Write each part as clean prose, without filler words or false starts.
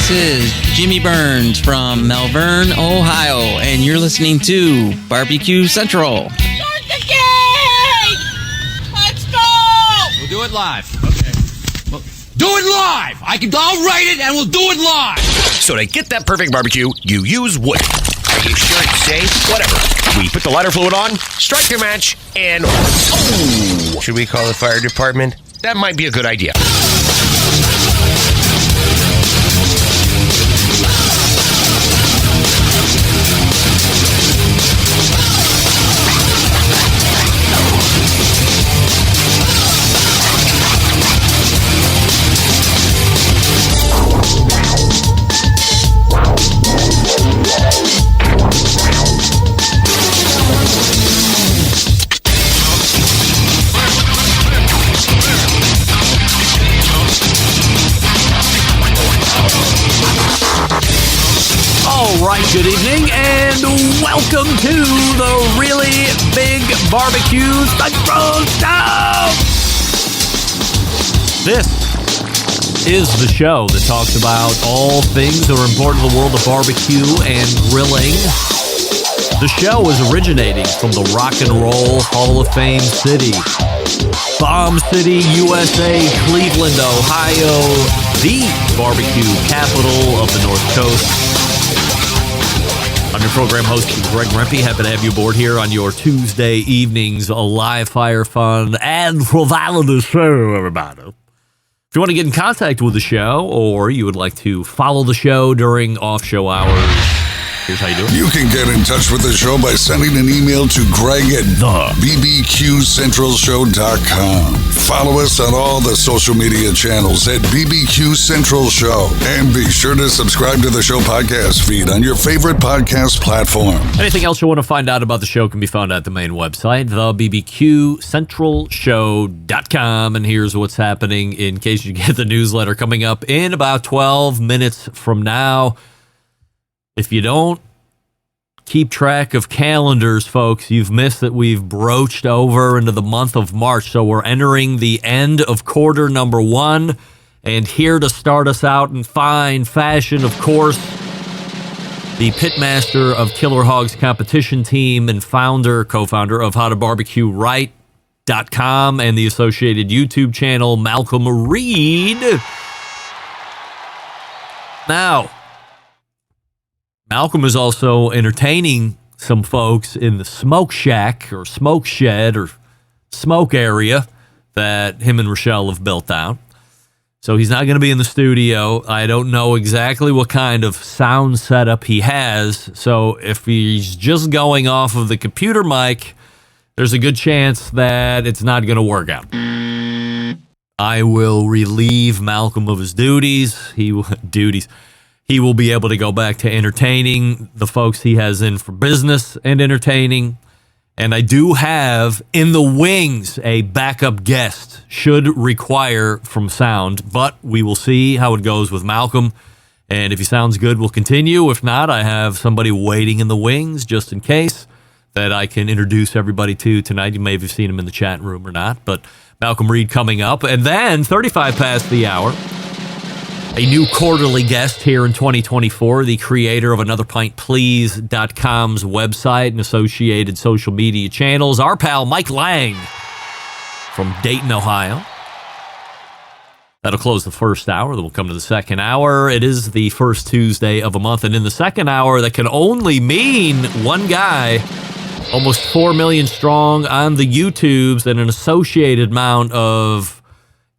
This is Jimmy Burns from Malvern, Ohio, and you're listening to Barbecue Central. Start the game! Let's go! We'll do it live. Okay. Well, do it live! I'll write it and we'll do it live! So to get that perfect barbecue, you use wood. Are you sure it's safe? Whatever. We put the lighter fluid on, strike your match, and... Oh! Should we call the fire department? That might be a good idea. Good evening and welcome to the Really Big Barbecue Central Show! This is the show that talks about all things that are important to the world of barbecue and grilling. The show is originating from the Rock and Roll Hall of Fame city, Bomb City, USA, Cleveland, Ohio, the barbecue capital of the North Coast. I'm your program host, Greg Rempe. Happy to have you aboard here on your Tuesday evenings, a live fire fun and provided show, everybody. If you want to get in contact with the show or you would like to follow the show during off-show hours, here's how you do it. You can get in touch with the show by sending an email to greg@bbqcentralshow.com. Follow us on all the social media channels at BBQ Central Show. And be sure to subscribe to the show podcast feed on your favorite podcast platform. Anything else you want to find out about the show can be found at the main website, thebbqcentralshow.com. And here's what's happening in case you get the newsletter coming up in about 12 minutes from now. If you don't keep track of calendars, folks, you've missed that we've broached over into the month of March. So we're entering the end of quarter number one. And here to start us out in fine fashion, of course, the pitmaster of Killer Hogs competition team and co-founder of HowToBarbecueRight.com and the associated YouTube channel, Malcom Reed. Now, Malcom is also entertaining some folks in the smoke shack or smoke shed or smoke area that him and Rochelle have built out. So he's not going to be in the studio. I don't know exactly what kind of sound setup he has. So if he's just going off of the computer mic, there's a good chance that it's not going to work out. I will relieve Malcom of his duties. He will be able to go back to entertaining the folks he has in for business and entertaining. And I do have in the wings a backup guest should require from sound, but we will see how it goes with Malcom. And if he sounds good, we'll continue. If not, I have somebody waiting in the wings just in case that I can introduce everybody to tonight. You may have seen him in the chat room or not, but Malcom Reed coming up. And then 35 past the hour, a new quarterly guest here in 2024, the creator of AnotherPintPlease.com's website and associated social media channels, our pal Mike Lang from Dayton, Ohio. That'll close the first hour. Then we'll come to the second hour. It is the first Tuesday of a month, and in the second hour, that can only mean one guy, almost 4 million strong on the YouTubes, and an associated amount of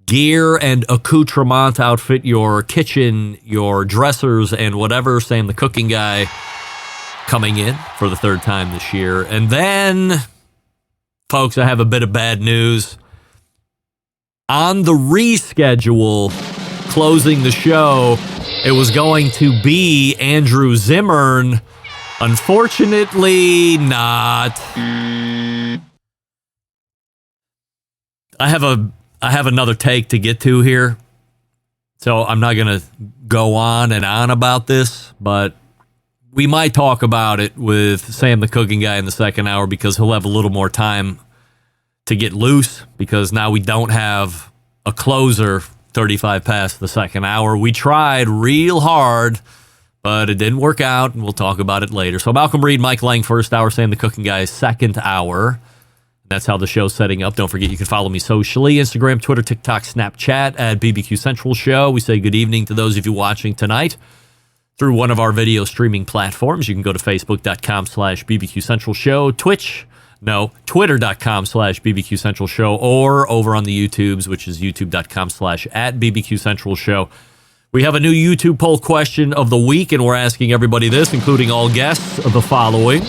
gear and accoutrement outfit your kitchen, your dressers, and whatever. Sam, the cooking guy, coming in for the third time this year. And then, folks, I have a bit of bad news. On the reschedule, closing the show, it was going to be Andrew Zimmern. Unfortunately, not. I have another take to get to here, so I'm not going to go on and on about this, but we might talk about it with Sam the cooking guy in the second hour because he'll have a little more time to get loose because now we don't have a closer 35 past the second hour. We tried real hard, but it didn't work out, and we'll talk about it later. So Malcolm Reed, Mike Lang, first hour, Sam the Cooking Guy, second hour. That's how the show's setting up. Don't forget you can follow me socially, Instagram, Twitter, TikTok, Snapchat at BBQ Central Show. We say good evening to those of you watching tonight through one of our video streaming platforms. You can go to Facebook.com/BBQ Central Show, Twitter.com/BBQ Central Show, or over on the YouTubes, which is YouTube.com/@BBQ Central Show. We have a new YouTube poll question of the week, and we're asking everybody this, including all guests, of the following.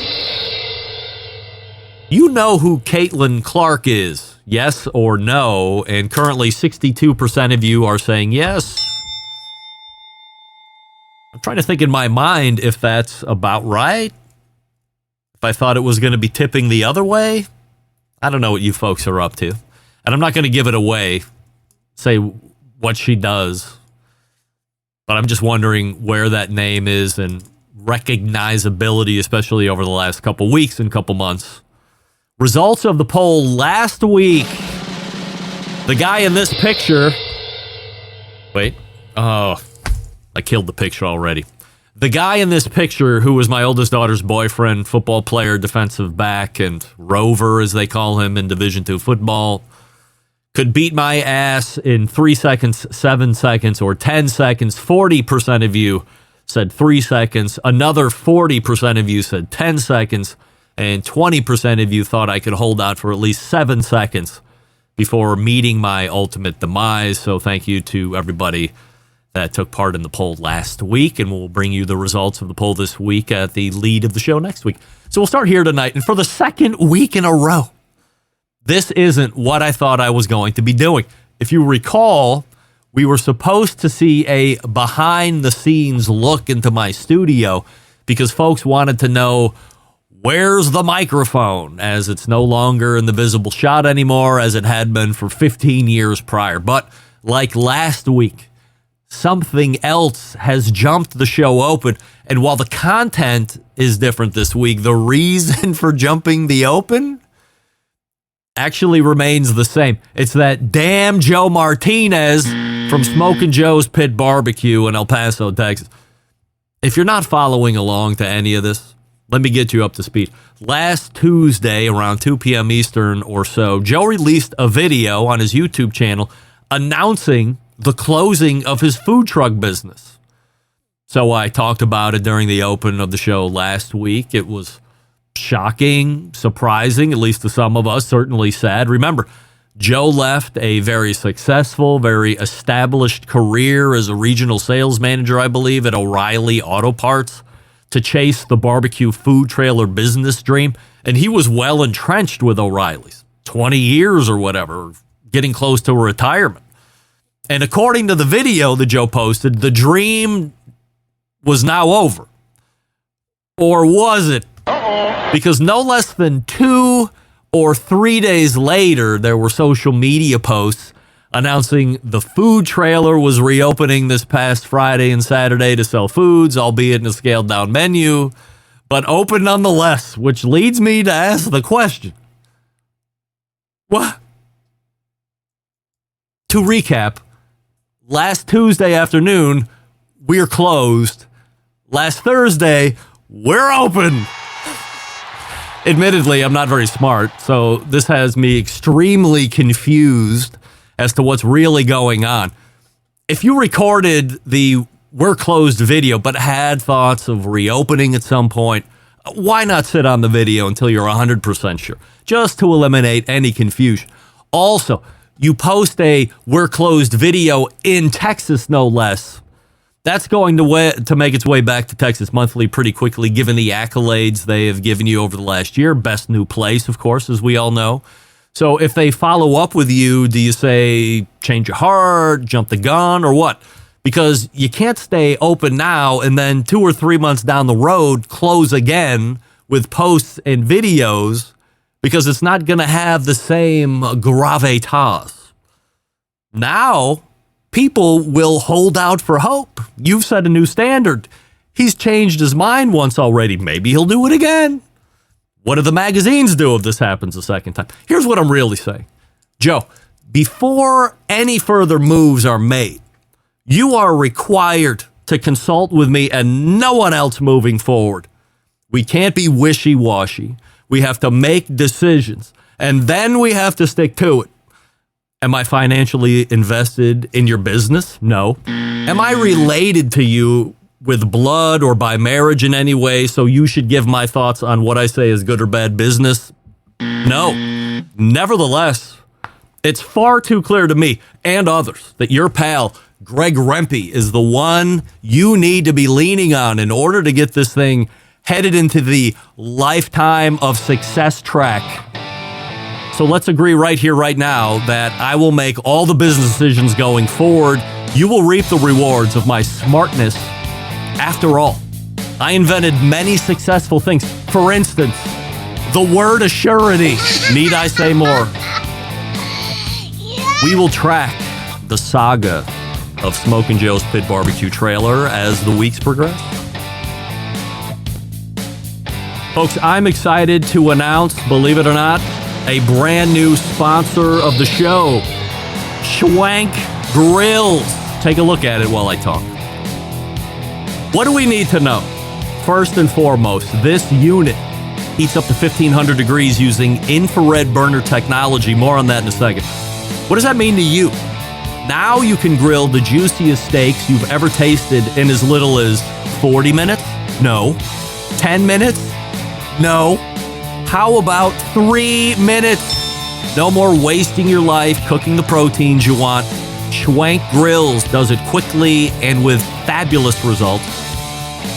You know who Caitlin Clark is, yes or no? And currently 62% of you are saying yes. I'm trying to think in my mind if that's about right. If I thought it was going to be tipping the other way. I don't know what you folks are up to. And I'm not going to give it away, say what she does. But I'm just wondering where that name is and recognizability, especially over the last couple weeks and couple months. Results of the poll last week. The guy in this picture. Wait. Oh, I killed the picture already. The guy in this picture, who was my oldest daughter's boyfriend, football player, defensive back, and rover, as they call him in Division II football, could beat my ass in 3 seconds, 7 seconds, or 10 seconds. 40% of you said 3 seconds. Another 40% of you said 10 seconds. And 20% of you thought I could hold out for at least 7 seconds before meeting my ultimate demise. So thank you to everybody that took part in the poll last week. And we'll bring you the results of the poll this week at the lead of the show next week. So we'll start here tonight. And for the second week in a row, this isn't what I thought I was going to be doing. If you recall, we were supposed to see a behind-the-scenes look into my studio because folks wanted to know, where's the microphone? As it's no longer in the visible shot anymore, as it had been for 15 years prior. But like last week, something else has jumped the show open. And while the content is different this week, the reason for jumping the open actually remains the same. It's that damn Joe Martinez from Smokin' Joe's Pit Barbecue in El Paso, Texas. If you're not following along to any of this, let me get you up to speed. Last Tuesday, around 2 p.m. Eastern or so, Joe released a video on his YouTube channel announcing the closing of his food truck business. So I talked about it during the open of the show last week. It was shocking, surprising, at least to some of us, certainly sad. Remember, Joe left a very successful, very established career as a regional sales manager, I believe, at O'Reilly Auto Parts, to chase the barbecue food trailer business dream. And he was well entrenched with O'Reilly's, 20 years or whatever, getting close to retirement. And according to the video that Joe posted, the dream was now over. Or was it? Because no less than 2 or 3 days later, there were social media posts announcing the food trailer was reopening this past Friday and Saturday to sell foods, albeit in a scaled-down menu, but open nonetheless, which leads me to ask the question. What? To recap, last Tuesday afternoon, we're closed. Last Thursday, we're open. Admittedly, I'm not very smart, so this has me extremely confused as to what's really going on. If you recorded the We're Closed video but had thoughts of reopening at some point, why not sit on the video until you're 100% sure, just to eliminate any confusion. Also, you post a We're Closed video in Texas, no less. That's going to make its way back to Texas Monthly pretty quickly, given the accolades they have given you over the last year. Best new place, of course, as we all know. So if they follow up with you, do you say change your heart, jump the gun, or what? Because you can't stay open now and then 2 or 3 months down the road close again with posts and videos, because it's not going to have the same gravitas. Now, people will hold out for hope. You've set a new standard. He's changed his mind once already. Maybe he'll do it again. What do the magazines do if this happens a second time? Here's what I'm really saying. Joe, before any further moves are made, you are required to consult with me and no one else moving forward. We can't be wishy-washy. We have to make decisions, and then we have to stick to it. Am I financially invested in your business? No. Am I related to you with blood or by marriage in any way, so you should give my thoughts on what I say is good or bad business? No. Nevertheless, it's far too clear to me and others that your pal, Greg Rempe, is the one you need to be leaning on in order to get this thing headed into the lifetime of success track. So let's agree right here, right now, that I will make all the business decisions going forward. You will reap the rewards of my smartness. After all, I invented many successful things. For instance, the word assurity. Need I say more? We will track the saga of Smokin' Joe's Pit Barbecue Trailer as the weeks progress. Folks, I'm excited to announce, believe it or not, a brand new sponsor of the show, Schwank Grills. Take a look at it while I talk. What do we need to know? First and foremost, this unit heats up to 1,500 degrees using infrared burner technology. More on that in a second. What does that mean to you? Now you can grill the juiciest steaks you've ever tasted in as little as 40 minutes? No. 10 minutes? No. How about 3 minutes? No more wasting your life cooking the proteins you want. Schwank Grills does it quickly and with fabulous results.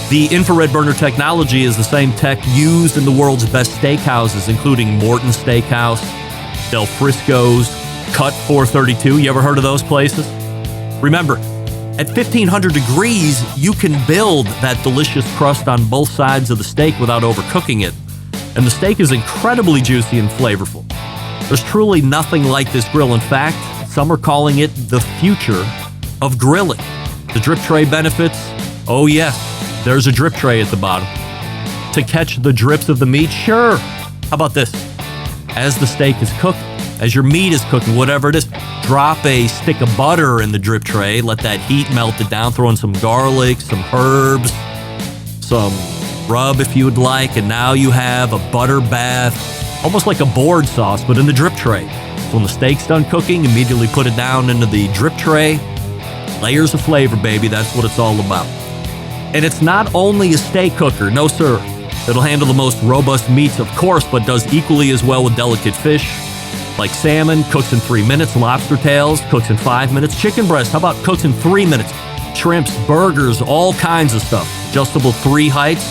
The infrared burner technology is the same tech used in the world's best steakhouses, including Morton Steakhouse, Del Frisco's, Cut 432. You ever heard of those places? Remember, at 1,500 degrees, you can build that delicious crust on both sides of the steak without overcooking it. And the steak is incredibly juicy and flavorful. There's truly nothing like this grill. In fact, some are calling it the future of grilling. The drip tray benefits? Oh yes, there's a drip tray at the bottom. To catch the drips of the meat? Sure. How about this? As the steak is cooking, as your meat is cooking, whatever it is, drop a stick of butter in the drip tray, let that heat melt it down, throw in some garlic, some herbs, some rub if you would like, and now you have a butter bath, almost like a board sauce, but in the drip tray. So when the steak's done cooking, immediately put it down into the drip tray. Layers of flavor, baby, that's what it's all about. And it's not only a steak cooker, no sir. It'll handle the most robust meats, of course, but does equally as well with delicate fish, like salmon, cooks in 3 minutes, lobster tails, cooks in 5 minutes, chicken breast, how about cooks in 3 minutes, shrimps, burgers, all kinds of stuff. Adjustable 3 heights.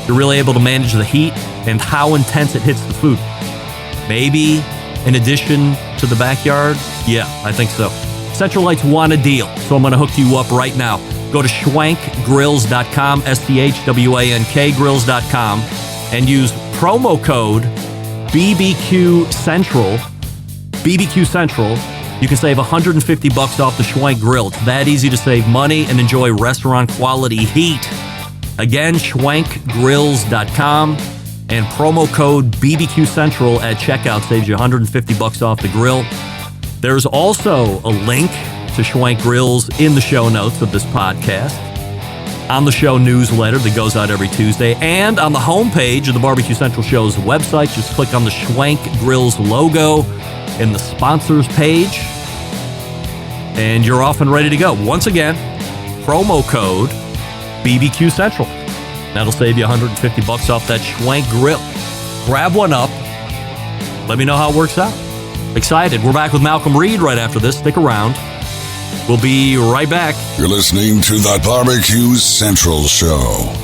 You're really able to manage the heat and how intense it hits the food. Maybe in addition to the backyard? Yeah, I think so. Central Lights want a deal, so I'm going to hook you up right now. Go to schwankgrills.com, STHWANK grills.com, and use promo code BBQ Central. BBQ Central. You can save $150 off the Schwank Grill. It's that easy to save money and enjoy restaurant quality heat. Again, schwankgrills.com, and promo code BBQ Central at checkout saves you $150 off the grill. There's also a link to Schwank Grills in the show notes of this podcast, on the show newsletter that goes out every Tuesday, and on the homepage of the Barbecue Central Show's website. Just click on the Schwank Grills logo in the sponsors page, and you're off and ready to go. Once again, promo code BBQ Central. That'll save you $150 off that Schwank Grill. Grab one up. Let me know how it works out. Excited. We're back with Malcolm Reed right after this. Stick around. We'll be right back. You're listening to the Barbecue Central Show.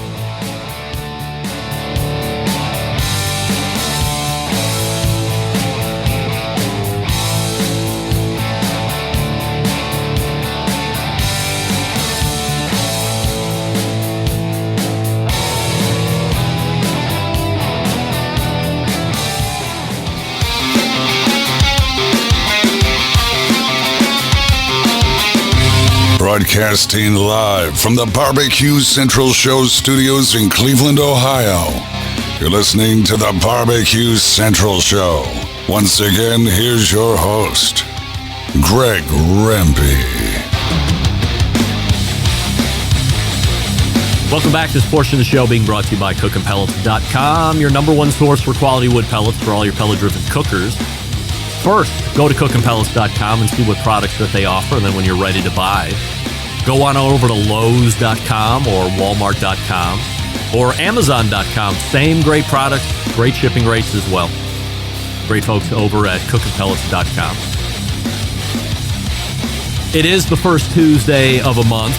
Broadcasting live from the Barbecue Central Show studios in Cleveland, Ohio. You're listening to the Barbecue Central Show. Once again, here's your host, Greg Rempe. Welcome back to this portion of the show being brought to you by cookandpellets.com, your number one source for quality wood pellets for all your pellet-driven cookers. First, go to cookandpellets.com and see what products that they offer, and then when you're ready to buy, go on over to Lowe's.com or Walmart.com or Amazon.com. Same great products, great shipping rates as well. Great folks over at cookandpellets.com. It is the first Tuesday of a month.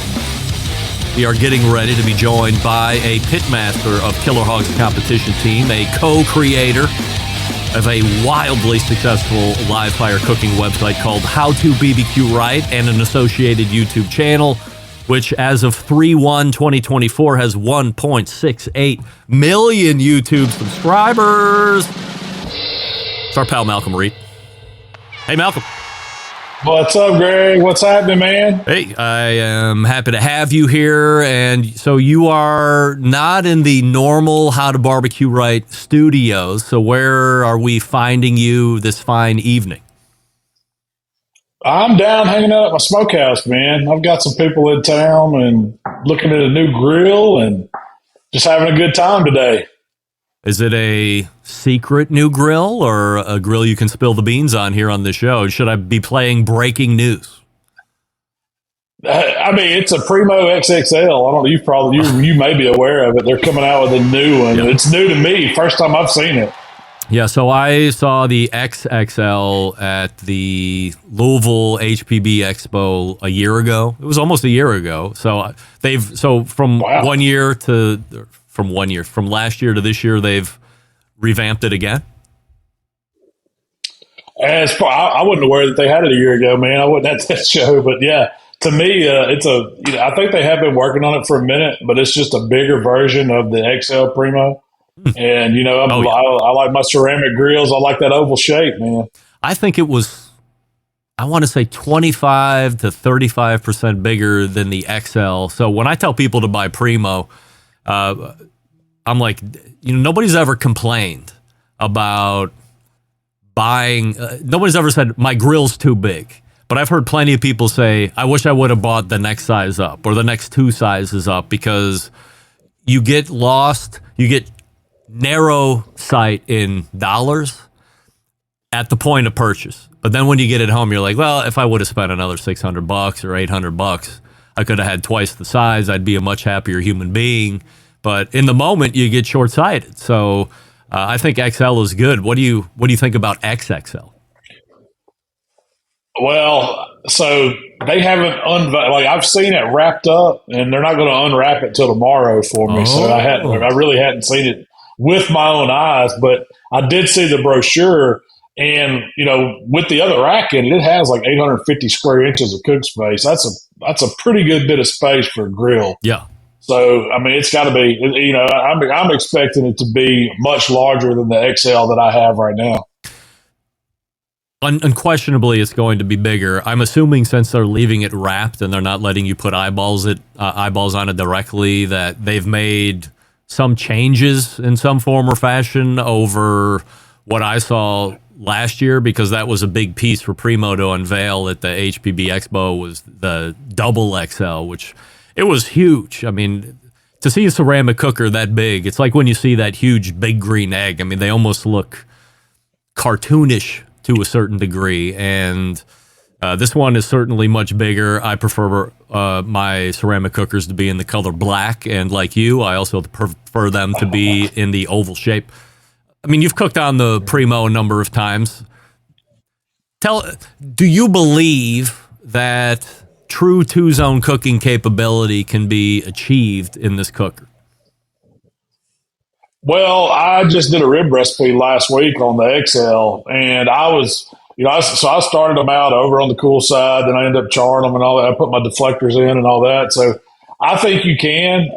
We are getting ready to be joined by a pitmaster of Killer Hogs competition team, a co-creator of a wildly successful live fire cooking website called How to BBQ Right, and an associated YouTube channel, which as of 3/1/2024 has 1.68 million YouTube subscribers. It's our pal Malcom Reed. Hey, Malcolm. What's up, Greg? What's happening, man? Hey, I am happy to have you here. And so you are not in the normal How to Barbecue Right studios. So where are we finding you this fine evening? I'm down hanging out at my smokehouse, man. I've got some people in town and looking at a new grill and just having a good time today. Is it a secret new grill or a grill you can spill the beans on here on the show? Should I be playing breaking news? I mean, it's a Primo XXL. I don't know. You may be aware of it. They're coming out with a new one. Yep. It's new to me. First time I've seen it. Yeah, so I saw the XXL at the Louisville HPB Expo a year ago. It was almost a year ago. So from Wow. from last year to this year, they've revamped it again. I wasn't aware that they had it a year ago, man. I wasn't at that show, but yeah, to me, I think they have been working on it for a minute, but it's just a bigger version of the XL Primo. And I like my ceramic grills. I like that oval shape, man. I think it was, I want to say 25 to 35% bigger than the XL. So when I tell people to buy Primo, I'm like, nobody's ever complained about buying. Nobody's ever said my grill's too big. But I've heard plenty of people say, I wish I would have bought the next size up or the next two sizes up, because you get lost. You get narrow sight in dollars at the point of purchase. But then when you get it home, you're like, well, if I would have spent another $600 or $800, I could have had twice the size. I'd be a much happier human being. But in the moment, you get short-sighted. So I think XL is good. What do you think about XXL? Well, so they haven't I've seen it wrapped up, and they're not going to unwrap it till tomorrow for me. So I really hadn't seen it with my own eyes, but I did see the brochure, and with the other rack in it, it has like 850 square inches of cook space. That's a pretty good bit of space for a grill. Yeah. So, I mean, it's got to be, I'm expecting it to be much larger than the XL that I have right now. Unquestionably, it's going to be bigger. I'm assuming since they're leaving it wrapped and they're not letting you put eyeballs on it directly, that they've made some changes in some form or fashion over what I saw last year, because that was a big piece for Primo to unveil at the HPB Expo, was the double XL, which it was huge. I mean, to see a ceramic cooker that big, it's like when you see that huge big green egg. I mean, they almost look cartoonish to a certain degree, and this one is certainly much bigger. I prefer my ceramic cookers to be in the color black, and like you, I also prefer them to be in the oval shape. I mean, you've cooked on the Primo a number of times. Do you believe that true two-zone cooking capability can be achieved in this cooker? Well, I just did a rib recipe last week on the XL, and I started them out over on the cool side, then I ended up charring them and all that. I put my deflectors in and all that. So I think you can.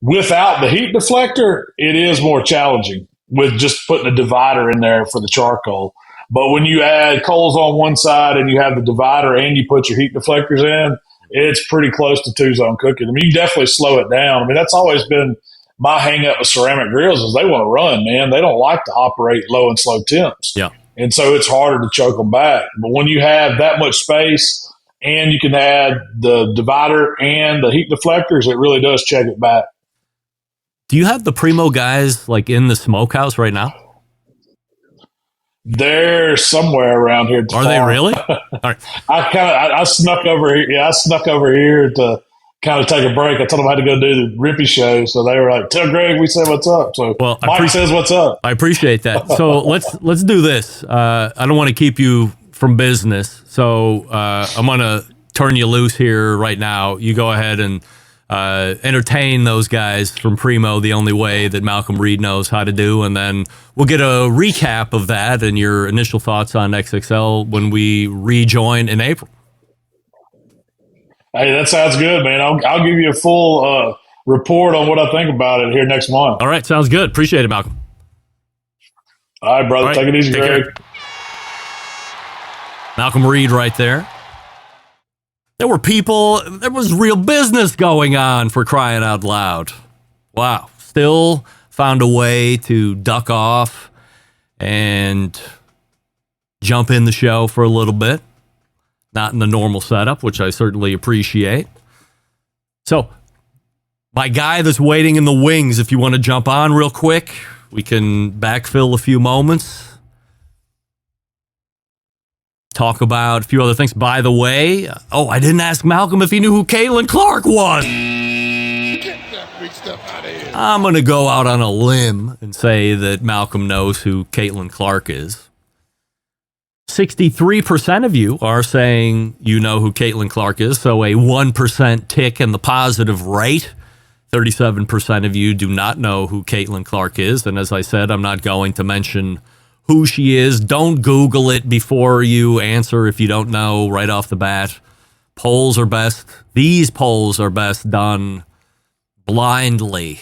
Without the heat deflector, it is more challenging with just putting a divider in there for the charcoal. But when you add coals on one side and you have the divider and you put your heat deflectors in, it's pretty close to two-zone cooking. I mean, you definitely slow it down. I mean, that's always been my hang up with ceramic grills, is they want to run, man. They don't like to operate low and slow temps. Yeah. And so it's harder to choke them back. But when you have that much space and you can add the divider and the heat deflectors, it really does check it back. Do you have the Primo guys like in the smokehouse right now? They're somewhere around here. Are they really? All right. I snuck over here. Yeah, I snuck over here to kind of take a break. I told them I had to go do the Rippy show, so they were like, "Tell Greg we said what's up." So well, Mike says what's up. I appreciate that. So let's do this. I don't want to keep you from business, so I'm gonna turn you loose here right now. You go ahead and entertain those guys from Primo the only way that Malcolm Reed knows how to do, and then we'll get a recap of that and your initial thoughts on XXL when we rejoin in April. Hey, that sounds good, man. I'll give you a full report on what I think about it here next month. All right, sounds good. Appreciate it, Malcolm. All right, brother. All right, take it easy, Greg. Care. Malcolm Reed right there. There was real business going on, for crying out loud. Wow. Still found a way to duck off and jump in the show for a little bit. Not in the normal setup, which I certainly appreciate. So, my guy that's waiting in the wings, if you want to jump on real quick, we can backfill a few moments. Talk about a few other things. By the way, I didn't ask Malcolm if he knew who Caitlin Clark was. Get that big stuff out of here. I'm going to go out on a limb and say that Malcolm knows who Caitlin Clark is. 63% of you are saying you know who Caitlin Clark is, so a 1% tick in the positive rate. 37% of you do not know who Caitlin Clark is, and as I said, I'm not going to mention who she is. Don't Google it before you answer if you don't know right off the bat. These polls are best done blindly.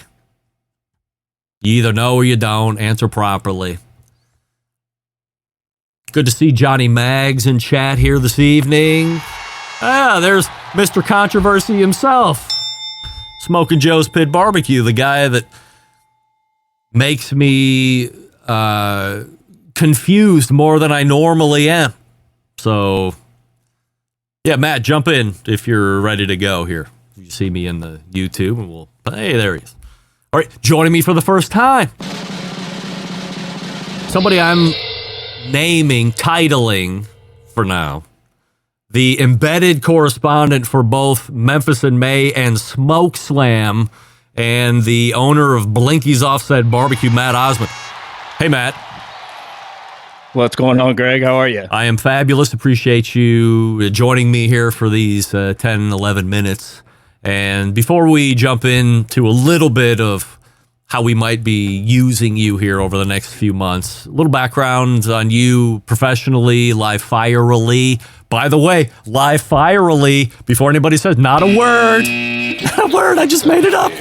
You either know or you don't. Answer properly. Good to see Johnny Maggs in chat here this evening. There's Mr. Controversy himself. Smoking Joe's Pit Barbecue, the guy that makes me confused more than I normally am. So, yeah, Matt, jump in if you're ready to go here. You see me in the YouTube, and hey, there he is. All right, joining me for the first time. Somebody I'm titling for now. The embedded correspondent for both Memphis in May and Smoke Slam, and the owner of Blinky's Offset Barbecue, Matt Osman. Hey, Matt. What's going on, Greg? How are you? I am fabulous. Appreciate you joining me here for these 10, 11 minutes. And before we jump into a little bit of how we might be using you here over the next few months, a little background on you professionally, live firely. By the way, live firely, before anybody says, not a word. Not a word. I just made it up.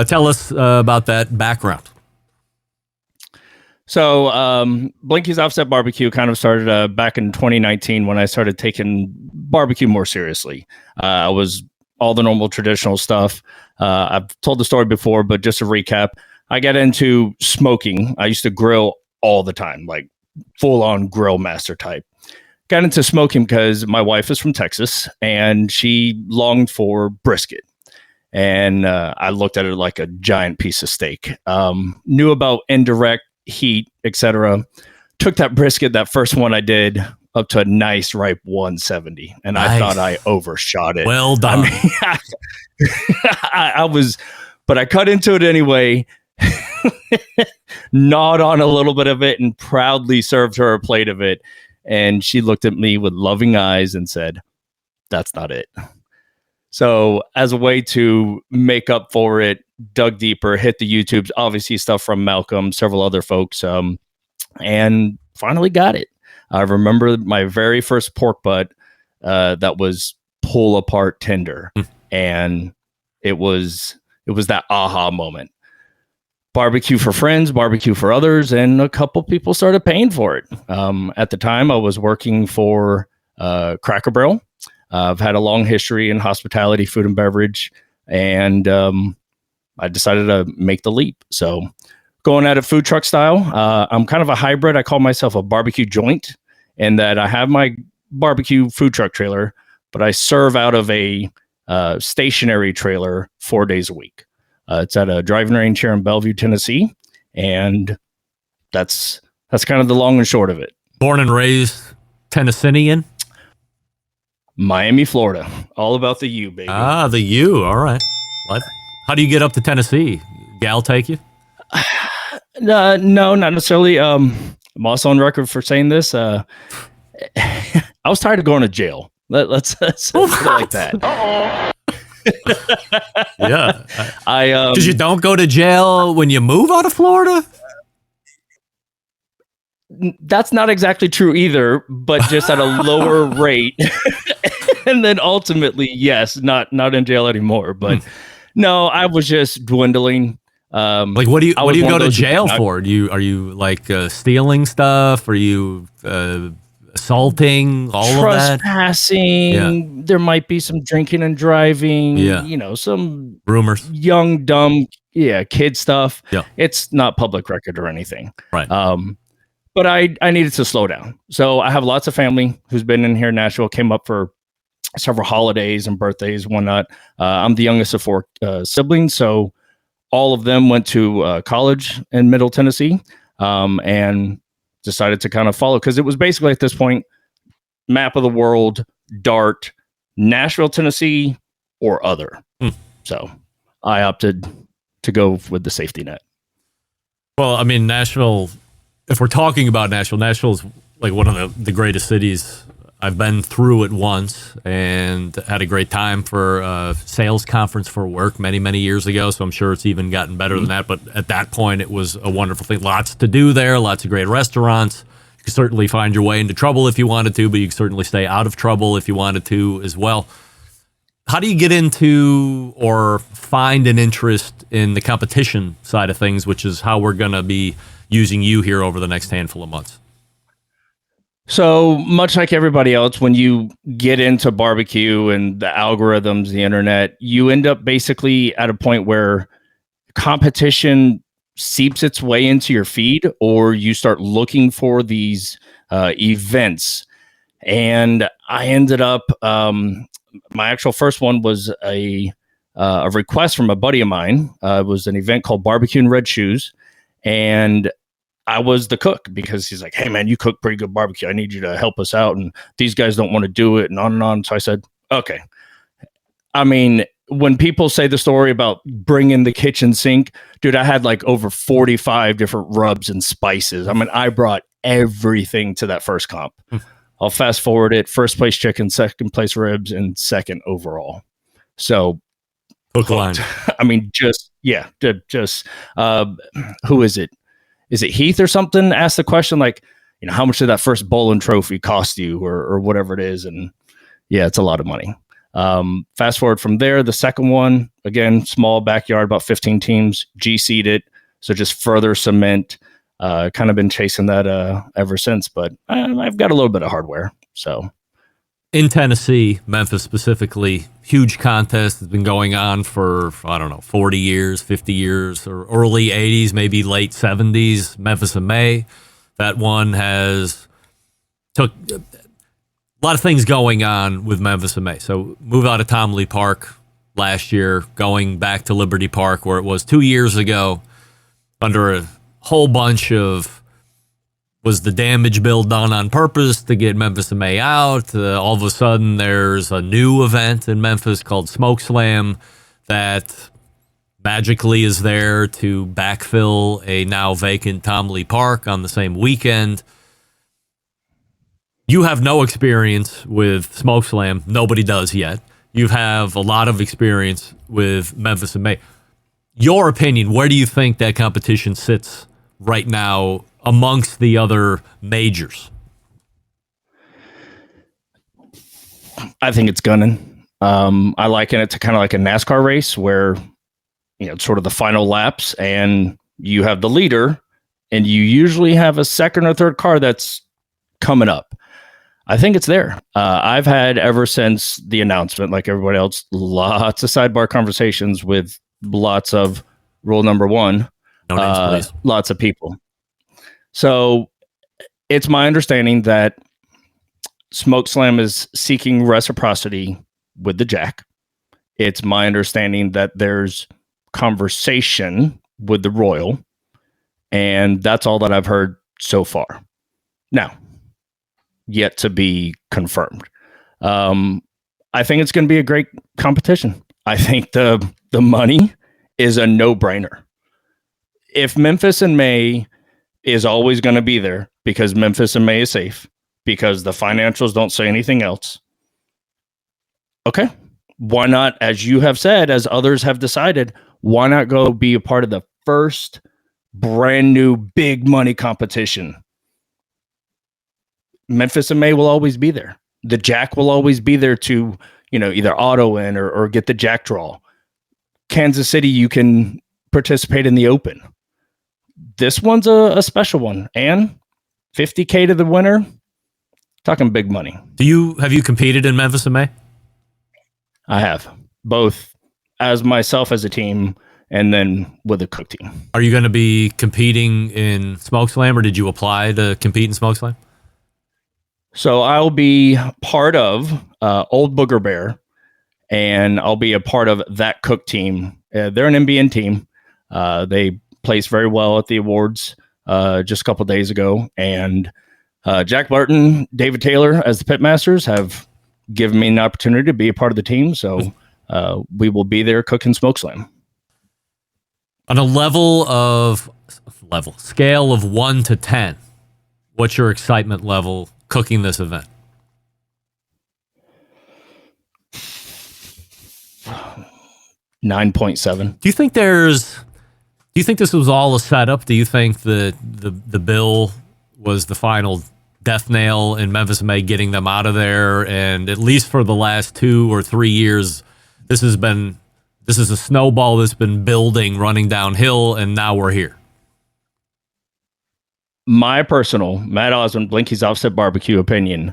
Tell us about that background. So, Blinky's Offset Barbecue kind of started back in 2019 when I started taking barbecue more seriously. I was all the normal traditional stuff. I've told the story before, but just to recap, I got into smoking. I used to grill all the time, like full-on grill master type. Got into smoking because my wife is from Texas, and she longed for brisket. And I looked at it like a giant piece of steak. Knew about indirect heat, etc. Took that brisket, that first one I did, up to a nice ripe 170, and nice. I thought I overshot it. Well done. I mean, I was, but I cut into it anyway, gnawed on a little bit of it, and proudly served her a plate of it. And she looked at me with loving eyes and said, "That's not it." So as a way to make up for it, dug deeper, hit the YouTubes, obviously stuff from Malcolm, several other folks, and finally got it. I remember my very first pork butt that was pull apart tender, and it was that aha moment. Barbecue for friends, barbecue for others, and a couple people started paying for it. At the time, I was working for Cracker Barrel. I've had a long history in hospitality, food and beverage, and I decided to make the leap. So going at it food truck style. I'm kind of a hybrid. I call myself a barbecue joint, in that I have my barbecue food truck trailer, but I serve out of a stationary trailer 4 days a week. It's at a driving range here in Bellevue, Tennessee, and that's kind of the long and short of it. Born and raised Tennessean? Miami, Florida. All about the U, baby. Ah, the U. All right. What? How do you get up to Tennessee? Gal take you? No, not necessarily. I'm also on record for saying this. I was tired of going to jail. Let's put it like that. Yeah. I Because you don't go to jail when you move out of Florida? That's not exactly true either, but just at a lower rate. And then ultimately, yes, not in jail anymore. But no, I was just dwindling. Like, what do you go to jail for? Are you like stealing stuff? Are you assaulting? All of that? Trespassing. Yeah. There might be some drinking and driving. Yeah. Some rumors. Young, dumb, kid stuff. Yeah. It's not public record or anything. Right. But I needed to slow down. So I have lots of family who's been in here in Nashville, came up for several holidays and birthdays, whatnot. I'm the youngest of four siblings, so all of them went to college in Middle Tennessee, and decided to kind of follow, because it was basically at this point, map of the world, dart, Nashville, Tennessee, or other. So I opted to go with the safety net. Well, I mean, Nashville, if we're talking about Nashville is like one of the greatest cities. I've been through it once and had a great time for a sales conference for work many, many years ago. So I'm sure it's even gotten better than that. But at that point, it was a wonderful thing. Lots to do there, lots of great restaurants. You could certainly find your way into trouble if you wanted to, but you could certainly stay out of trouble if you wanted to as well. How do you get into or find an interest in the competition side of things, which is how we're going to be using you here over the next handful of months? So much like everybody else, when you get into barbecue and the algorithms, the internet, you end up basically at a point where competition seeps its way into your feed, or you start looking for these events. And I ended up, my actual first one was a request from a buddy of mine. It was an event called Barbecue in Red Shoes. And I was the cook, because he's like, hey, man, you cook pretty good barbecue. I need you to help us out. And these guys don't want to do it, and on and on. So I said, okay. I mean, when people say the story about bringing the kitchen sink, dude, I had like over 45 different rubs and spices. I mean, I brought everything to that first comp. I'll fast forward it. First place chicken, second place ribs, and second overall. So hook line. I mean, who is it? Is it Heath or something? Ask the question, like, how much did that first bowl and trophy cost you, or whatever it is? And yeah, it's a lot of money. Fast forward from there, the second one, again, small backyard, about 15 teams, G-seed it. So just further cement, kind of been chasing that ever since, but I've got a little bit of hardware. So in Tennessee, Memphis specifically, huge contest has been going on for, 40 years, 50 years, or early 80s, maybe late 70s, Memphis in May. That one has took a lot of things going on with Memphis in May. So move out of Tom Lee Park last year, going back to Liberty Park, where it was 2 years ago, under a whole bunch of, was the damage bill done on purpose to get Memphis in May out? All of a sudden, there's a new event in Memphis called Smoke Slam that magically is there to backfill a now vacant Tom Lee Park on the same weekend. You have no experience with Smoke Slam. Nobody does yet. You have a lot of experience with Memphis in May. Your opinion, where do you think that competition sits right now amongst the other majors? I think it's gunning. I liken it to kind of like a NASCAR race where, it's sort of the final laps, and you have the leader, and you usually have a second or third car that's coming up. I think it's there. I've had, ever since the announcement, like everybody else, lots of sidebar conversations with lots of rule number one. No names, please. Lots of people. So it's my understanding that Smoke Slam is seeking reciprocity with the Jack. It's my understanding that there's conversation with the Royal, and that's all that I've heard so far. Now, yet to be confirmed. I think it's going to be a great competition. I think the money is a no-brainer. If Memphis in May is always going to be there because Memphis in May is safe, because the financials don't say anything else, okay, why not, as you have said, as others have decided, why not go be a part of the first brand new big money competition? Memphis in May will always be there. The Jack will always be there to, either auto in or get the Jack draw. Kansas City, you can participate in the Open. This one's a special one. And $50K to the winner, talking big money. Have you competed in Memphis in May? I have, both as myself as a team and then with a cook team. Are you going to be competing in Smoke Slam, or did you apply to compete in Smoke Slam? So I'll be part of Old Booger Bear, and I'll be a part of that cook team. They're an MBN team. They placed very well at the awards just a couple days ago, and Jack Barton, David Taylor as the pitmasters have given me an opportunity to be a part of the team. So we will be there cooking Smoke Slam. On a scale of 1 to 10, what's your excitement level cooking this event? 9.7. Do you think this was all a setup? Do you think the bill was the final death nail in Memphis in May, getting them out of there? And at least for the last 2 or 3 years, this is a snowball that's been building, running downhill, and now we're here. My personal Matt Osman Blinky's Offset Barbecue opinion,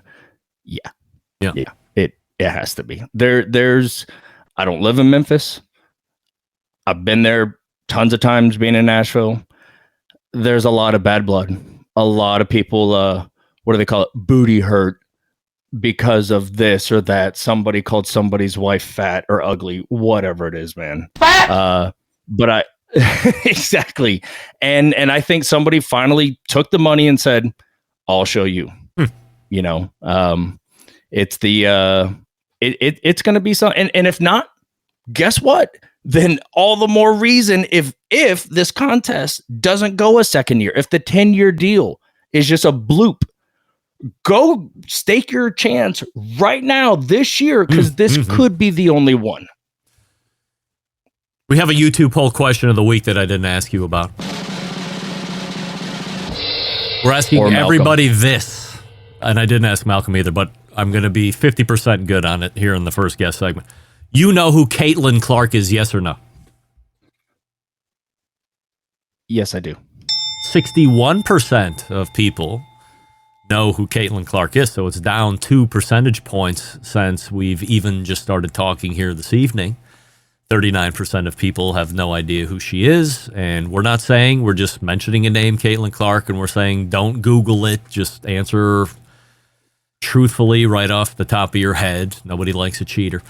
yeah, it has to be there's. I don't live in Memphis. I've been there tons of times being in Nashville. There's a lot of bad blood. A lot of people, what do they call it? Booty hurt because of this or that. Somebody called somebody's wife fat or ugly, whatever it is, man. But I exactly. And I think somebody finally took the money and said, I'll show you. It's it's going to be something. And if not, guess what? Then all the more reason if this contest doesn't go a second year, if the 10-year deal is just a bloop, go stake your chance right now this year, because this could be the only one. We have a YouTube poll question of the week that I didn't ask you about. We're asking everybody this, and I didn't ask Malcolm either, but I'm going to be 50% good on it here in the first guest segment. You know who Caitlin Clark is, yes or no? Yes, I do. 61% of people know who Caitlin Clark is, so it's down 2 percentage points since we've even just started talking here this evening. 39% of people have no idea who she is, and we're not saying, we're just mentioning a name, Caitlin Clark, and we're saying don't Google it, just answer truthfully right off the top of your head. Nobody likes a cheater.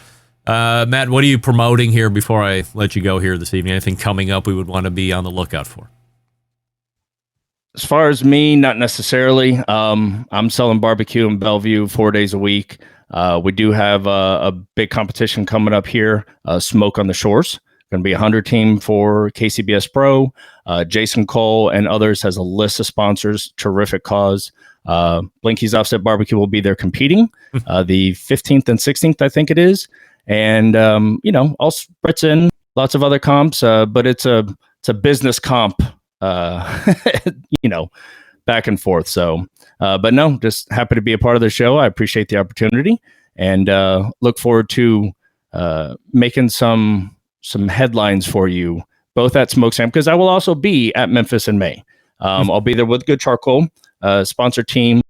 Matt, what are you promoting here before I let you go here this evening? Anything coming up we would want to be on the lookout for? As far as me, not necessarily. I'm selling barbecue in Bellevue 4 days a week. We do have a big competition coming up here, Smoke on the Shores. Going to be a 100 team for KCBS Pro. Jason Cole and others has a list of sponsors. Terrific cause. Blinky's Offset Barbecue will be there competing the 15th and 16th, I think it is. And, I'll spritz in lots of other comps, but it's a business comp, back and forth. So, but no, just happy to be a part of the show. I appreciate the opportunity and look forward to making some headlines for you, both at Smoke Slam, because I will also be at Memphis in May. I'll be there with Good Charcoal, sponsor team.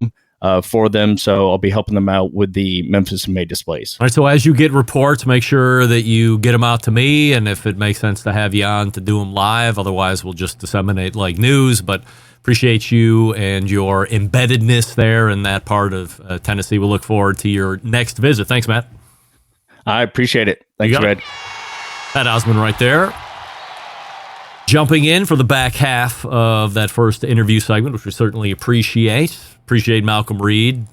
for them. So I'll be helping them out with the Memphis in May displays. All right, so as you get reports, make sure that you get them out to me, and if it makes sense to have you on to do them live, otherwise we'll just disseminate like news. But appreciate you and your embeddedness there in that part of Tennessee. We'll look forward to your next visit. Thanks, Matt. I appreciate it. Thanks, Red. That Osman right there. Jumping in for the back half of that first interview segment, which we certainly appreciate. Appreciate Malcolm Reed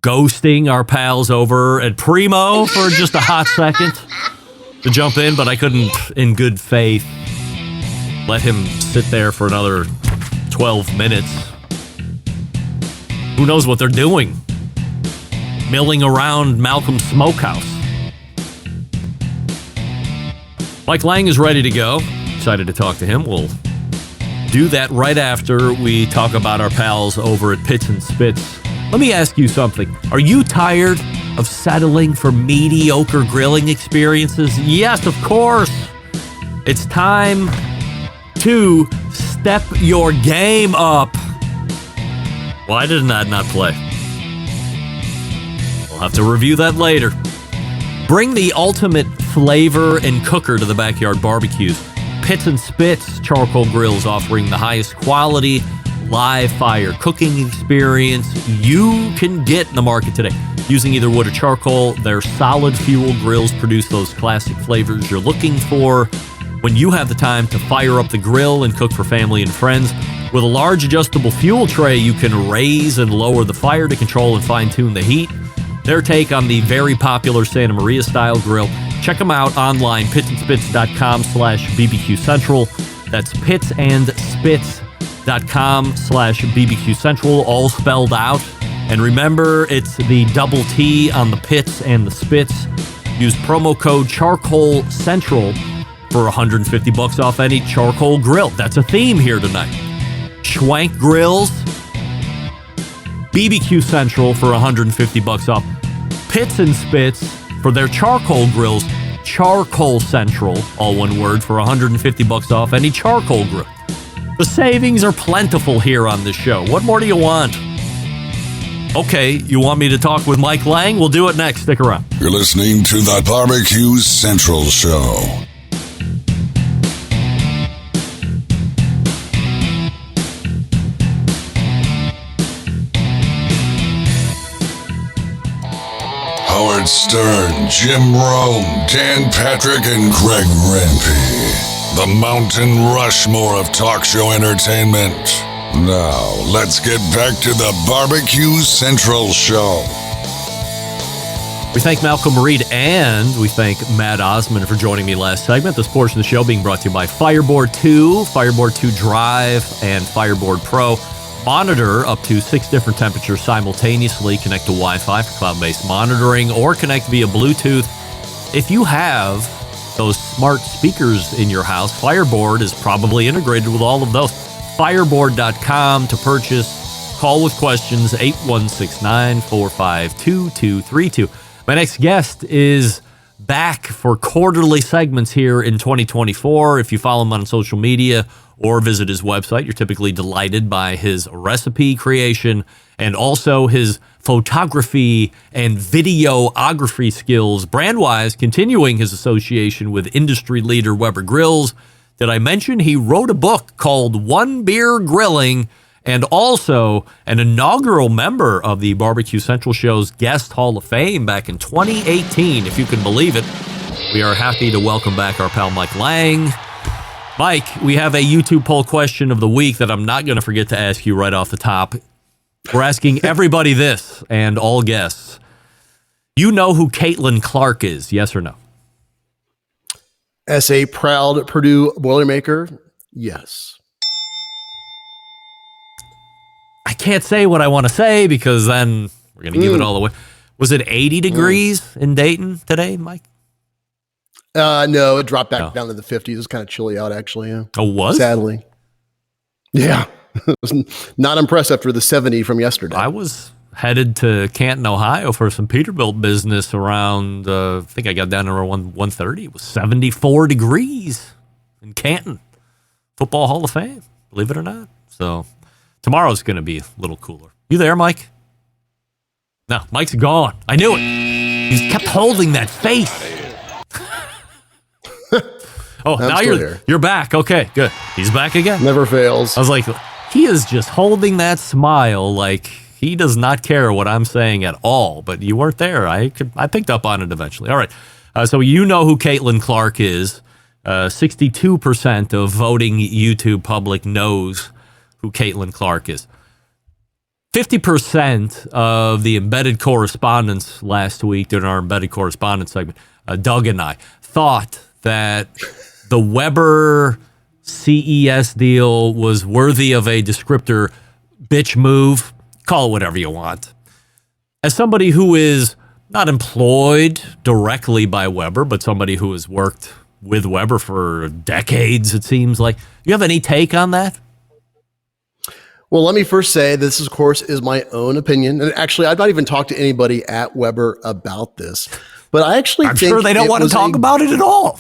ghosting our pals over at Primo for just a hot second to jump in, but I couldn't, in good faith, let him sit there for another 12 minutes. Who knows what they're doing? Milling around Malcolm's smokehouse. Mike Lang is ready to go. Excited to talk to him. We'll do that right after we talk about our pals over at Pits and Spits. Let me ask you something. Are you tired of settling for mediocre grilling experiences? Yes, of course. It's time to step your game up. Why did that not play? We'll have to review that later. Bring the ultimate flavor and cooker to the backyard barbecues. Pits and Spits charcoal grills offering the highest quality live fire cooking experience you can get in the market today. Using either wood or charcoal, their solid fuel grills produce those classic flavors you're looking for when you have the time to fire up the grill and cook for family and friends. With a large adjustable fuel tray, you can raise and lower the fire to control and fine-tune the heat. Their take on the very popular Santa Maria style grill. Check them out online, pitsandspits.com/BBQ Central. That's pitsandspits.com/BBQ Central, all spelled out. And remember, it's the double T on the Pits and the Spits. Use promo code Charcoal Central for $150 off any charcoal grill. That's a theme here tonight. Schwank Grills, BBQ Central for $150 off. Pits and Spits for their charcoal grills, Charcoal Central, all one word, for $150 off any charcoal grill. The savings are plentiful here on this show. What more do you want? Okay, you want me to talk with Mike Lang? We'll do it next. Stick around. You're listening to the Barbecue Central Show. Howard Stern, Jim Rome, Dan Patrick, and Greg Rempe. The Mountain Rushmore of talk show entertainment. Now, let's get back to the Barbecue Central Show. We thank Malcolm Reed and we thank Matt Osman for joining me last segment. This portion of the show being brought to you by Fireboard 2, Fireboard 2 Drive, and Fireboard Pro. Monitor up to 6 different temperatures simultaneously. Connect to Wi-Fi for cloud-based monitoring or connect via Bluetooth. If you have those smart speakers in your house, Fireboard is probably integrated with all of those. Fireboard.com to purchase. Call with questions, 8169-452-2232. My next guest is back for quarterly segments here in 2024. If you follow him on social media or visit his website, you're typically delighted by his recipe creation and also his photography and videography skills. Brand-wise, continuing his association with industry leader Weber Grills. Did I mention he wrote a book called One Beer Grilling and also an inaugural member of the Barbecue Central Show's Guest Hall of Fame back in 2018, if you can believe it. We are happy to welcome back our pal Mike Lang. Mike, we have a YouTube poll question of the week that I'm not going to forget to ask you right off the top. We're asking everybody this and all guests. You know who Caitlin Clark is, yes or no? As a proud Purdue Boilermaker, yes. I can't say what I want to say because then we're going to give it all away. Was it 80 degrees in Dayton today, Mike? No, it dropped back down to the 50s. It was kind of chilly out, actually. Yeah. Oh, was? Sadly. Yeah. I was not impressed after the 70 from yesterday. I was headed to Canton, Ohio for some Peterbilt business around, I think I got down to around 1:30. It was 74 degrees in Canton. Football Hall of Fame, believe it or not. So tomorrow's going to be a little cooler. You there, Mike? No, Mike's gone. I knew it. He kept holding that face. Oh, now you're back. Okay, good. He's back again. Never fails. I was like, he is just holding that smile like he does not care what I'm saying at all. But you weren't there. I picked up on it eventually. All right. So you know who Caitlin Clark is. 62% of voting YouTube public knows who Caitlin Clark is. 50% of the embedded correspondence last week during our embedded correspondence segment, Doug and I, thought that the Weber CES deal was worthy of a descriptor, bitch move, call it whatever you want. As somebody who is not employed directly by Weber, but somebody who has worked with Weber for decades, it seems like, you have any take on that? Well, let me first say this, of course, is my own opinion. And actually, I've not even talked to anybody at Weber about this. But I actually I'm think sure they don't want to talk about it at all.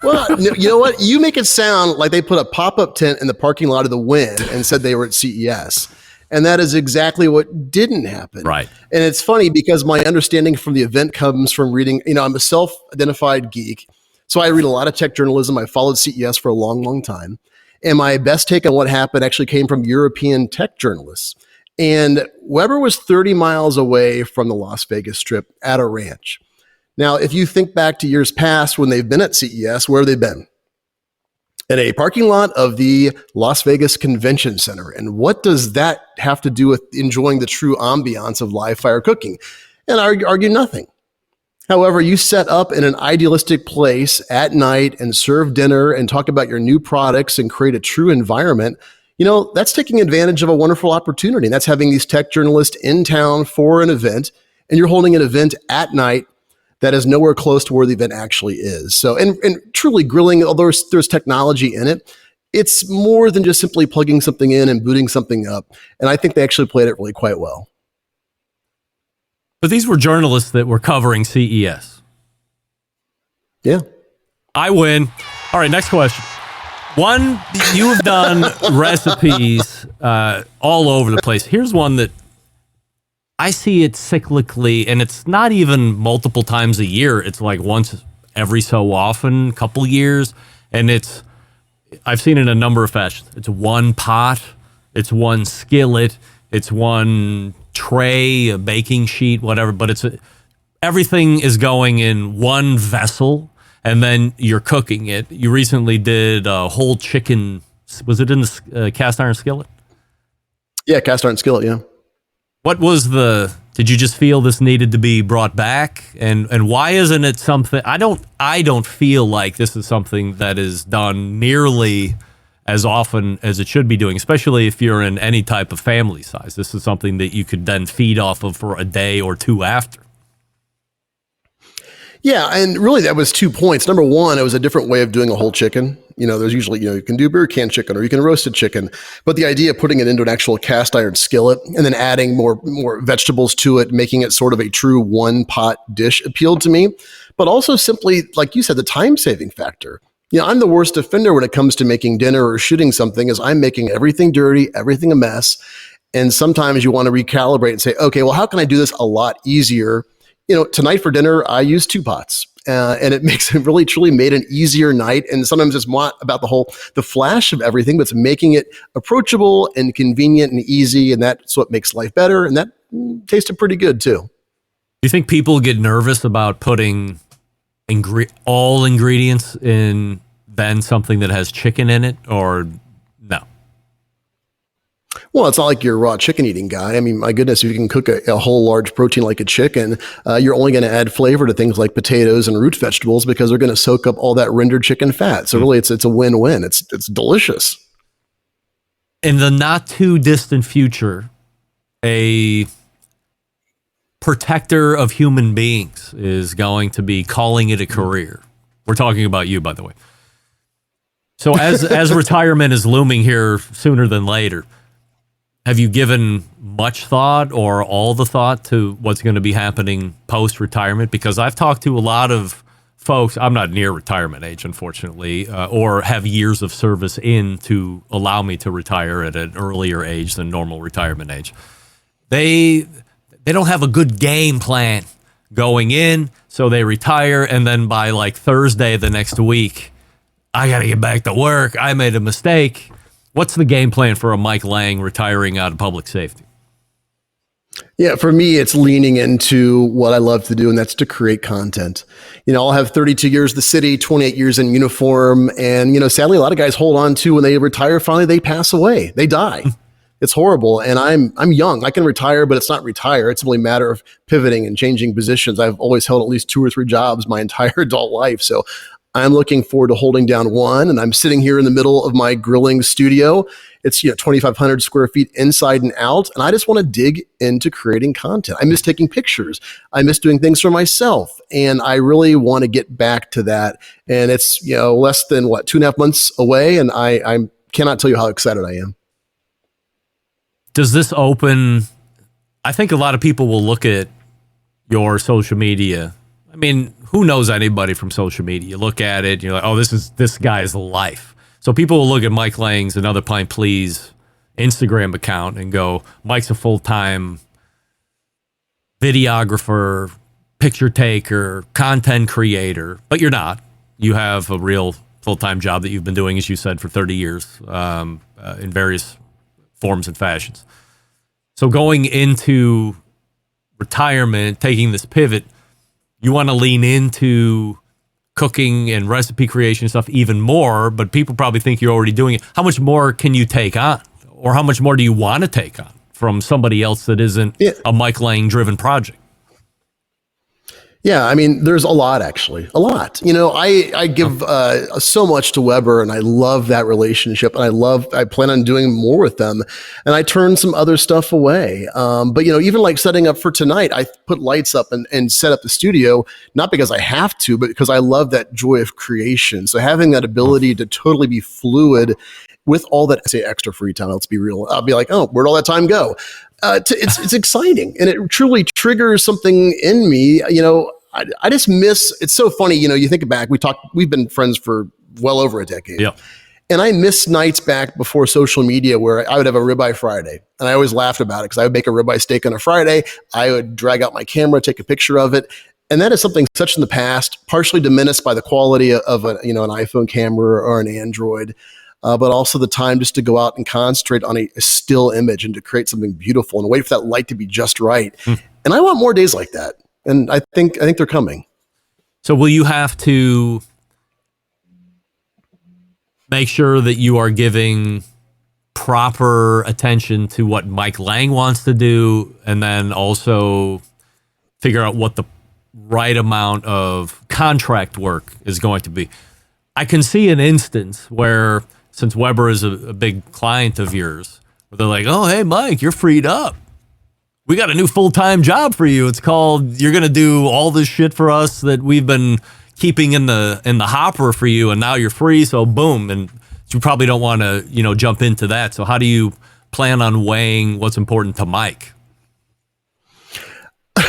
Well, you know what? You make it sound like they put a pop-up tent in the parking lot of the Wynn and said they were at CES. And that is exactly what didn't happen. Right. And it's funny because my understanding from the event comes from reading, I'm a self-identified geek. So I read a lot of tech journalism. I followed CES for a long, long time. And my best take on what happened actually came from European tech journalists. And Weber was 30 miles away from the Las Vegas Strip at a ranch. Now, if you think back to years past when they've been at CES, where have they been? In a parking lot of the Las Vegas Convention Center. And what does that have to do with enjoying the true ambiance of live fire cooking? And I argue nothing. However, you set up in an idealistic place at night and serve dinner and talk about your new products and create a true environment. That's taking advantage of a wonderful opportunity. And that's having these tech journalists in town for an event, and you're holding an event at night that is nowhere close to where the event actually is. So, and truly grilling, although there's technology in it, it's more than just simply plugging something in and booting something up. And I think they actually played it really quite well. But these were journalists that were covering CES. Yeah. I win. All right, next question. One, you have done recipes all over the place. Here's one that I see it cyclically, and it's not even multiple times a year. It's like once every so often, couple years. And I've seen it in a number of fashions. It's one pot, it's one skillet, it's one tray, a baking sheet, whatever. But everything is going in one vessel, and then you're cooking it. You recently did a whole chicken. Was it in the cast iron skillet? Yeah, cast iron skillet, yeah. What was did you just feel this needed to be brought back? And why isn't it something, I don't feel like this is something that is done nearly as often as it should be doing, especially if you're in any type of family size. This is something that you could then feed off of for a day or two after. Yeah, and really that was 2 points. Number one, it was a different way of doing a whole chicken. There's usually, you can do beer can chicken or you can roasted chicken. But the idea of putting it into an actual cast iron skillet and then adding more vegetables to it, making it sort of a true one pot dish appealed to me. But also simply, like you said, the time saving factor. I'm the worst offender when it comes to making dinner or shooting something, is I'm making everything dirty, everything a mess. And sometimes you want to recalibrate and say, okay, well, how can I do this a lot easier? Tonight for dinner, I used 2 pots. And it makes it really truly made an easier night. And sometimes it's not about the flash of everything, but it's making it approachable and convenient and easy. And that's what makes life better. And that tasted pretty good too. Do you think people get nervous about putting all ingredients in then something that has chicken in it, or no? Well, it's not like you're a raw chicken eating guy. I mean, my goodness, if you can cook a whole large protein like a chicken, you're only going to add flavor to things like potatoes and root vegetables because they're going to soak up all that rendered chicken fat. So really, it's a win-win. It's delicious. In the not too distant future, a protector of human beings is going to be calling it a career. We're talking about you, by the way. So as retirement is looming here sooner than later, have you given much thought or all the thought to what's going to be happening post-retirement? Because I've talked to a lot of folks. I'm not near retirement age, unfortunately, or have years of service in to allow me to retire at an earlier age than normal retirement age. They don't have a good game plan going in, so they retire, and then by like Thursday the next week, I got to get back to work. I made a mistake. What's the game plan for a Mike Lang retiring out of public safety? Yeah, for me, it's leaning into what I love to do, and that's to create content. I'll have 32 years in the city, 28 years in uniform, and sadly, a lot of guys hold on to when they retire. Finally, they pass away, they die. It's horrible, and I'm young. I can retire, but it's not retire. It's simply a matter of pivoting and changing positions. I've always held at least 2 or 3 jobs my entire adult life, so I'm looking forward to holding down one. And I'm sitting here in the middle of my grilling studio. It's 2,500 square feet inside and out, and I just want to dig into creating content. I miss taking pictures. I miss doing things for myself, and I really want to get back to that. And it's less than 2.5 months away, and I cannot tell you how excited I am. Does this open? I think a lot of people will look at your social media. I mean, who knows anybody from social media? You look at it, you're like, oh, this guy's life. So people will look at Mike Lang's Another Pint Please Instagram account and go, Mike's a full-time videographer, picture taker, content creator. But you're not. You have a real full-time job that you've been doing, as you said, for 30 years in various forms and fashions. So going into retirement, taking this pivot, you want to lean into cooking and recipe creation and stuff even more, but people probably think you're already doing it. How much more can you take on? Or how much more do you want to take on from somebody else that isn't a Mike Lang driven project? Yeah, I mean, there's a lot, actually. A lot. I give so much to Weber, and I love that relationship, and I plan on doing more with them, and I turn some other stuff away. But, even like setting up for tonight, I put lights up and set up the studio, not because I have to, but because I love that joy of creation. So having that ability to totally be fluid with all that, say, extra free time, let's be real. I'll be like, oh, where'd all that time go? It's exciting, and it truly triggers something in me. I just miss. It's so funny. You think back. We've been friends for well over a decade. Yeah. And I miss nights back before social media where I would have a ribeye Friday, and I always laughed about it because I would make a ribeye steak on a Friday. I would drag out my camera, take a picture of it. And that is something such in the past, partially diminished by the quality of an iPhone camera or an Android. But also the time just to go out and concentrate on a still image and to create something beautiful and wait for that light to be just right. And I want more days like that. And I think they're coming. So will you have to make sure that you are giving proper attention to what Mike Lang wants to do, and then also figure out what the right amount of contract work is going to be? I can see an instance where, since Weber is a big client of yours, where they're like, oh, hey, Mike, you're freed up. We got a new full-time job for you. It's called, you're going to do all this shit for us that we've been keeping in the hopper for you, and now you're free, so boom. And you probably don't want to, jump into that. So how do you plan on weighing what's important to Mike?